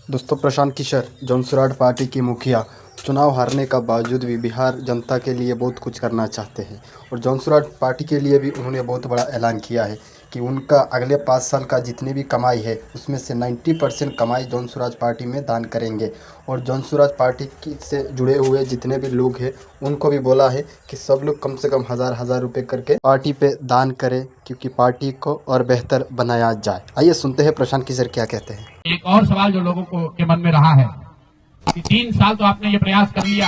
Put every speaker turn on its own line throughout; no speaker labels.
दोस्तों, प्रशांत किशोर जौनसुराड पार्टी के मुखिया चुनाव हारने का बावजूद भी बिहार जनता के लिए बहुत कुछ करना चाहते हैं और जौनसुराड पार्टी के लिए भी उन्होंने बहुत बड़ा ऐलान किया है कि उनका अगले 5 साल का जितनी भी कमाई है उसमें से 90% कमाई जौनसुराज पार्टी में दान करेंगे। और जौनसुराज पार्टी से जुड़े हुए जितने भी लोग हैं उनको भी बोला है कि सब लोग कम से कम हज़ार रुपये करके पार्टी पे दान करें क्योंकि पार्टी को और बेहतर बनाया जाए। आइए सुनते हैं प्रशांत किशोर क्या कहते हैं।
एक और सवाल जो लोगों को के मन में रहा है कि 3 साल तो आपने ये प्रयास कर लिया,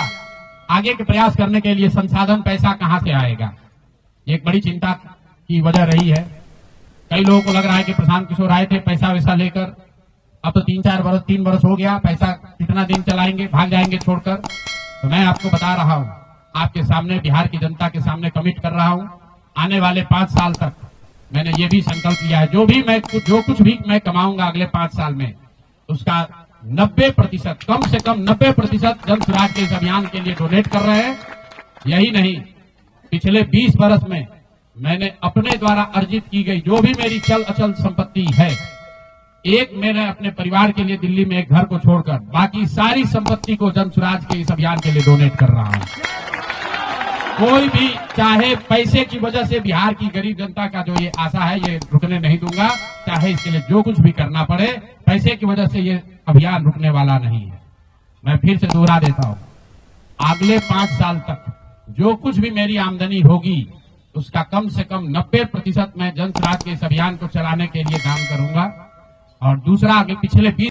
आगे के प्रयास करने के लिए संसाधन पैसा कहां से आएगा, ये एक बड़ी चिंता की वजह रही है। कई लोगों को लग रहा है कि प्रशांत किशोर आए थे पैसा वैसा लेकर, अब तो 3 वर्ष हो गया, पैसा कितना दिन चलाएंगे, भाग जाएंगे छोड़कर। तो मैं आपको बता रहा हूं, आपके सामने, बिहार की जनता के सामने कमिट कर रहा हूं, आने वाले 5 साल तक मैंने ये भी संकल्प लिया है, जो कुछ भी मैं कमाऊंगा अगले 5 साल में उसका 90%, कम से कम 90% जनसुराज के इस अभियान के लिए डोनेट कर रहे हैं। यही नहीं, पिछले 20 वर्ष में मैंने अपने द्वारा अर्जित की गई जो भी मेरी चल अचल संपत्ति है, मैंने अपने परिवार के लिए दिल्ली में एक घर को छोड़कर बाकी सारी संपत्ति को जनसुराज के इस अभियान के लिए डोनेट कर रहा हूं। कोई भी चाहे पैसे की वजह से बिहार की गरीब जनता का जो ये आशा है ये रुकने नहीं दूंगा, चाहे इसके लिए जो कुछ भी करना पड़े, पैसे की वजह से ये अभियान रुकने वाला नहीं है। मैं फिर से दोहरा देता हूं, अगले 5 साल तक जो कुछ भी मेरी आमदनी होगी उसका कम से कम 90% मैं जनसुराज के इस अभियान को चलाने के लिए काम करूंगा। और दूसरा, पिछले 20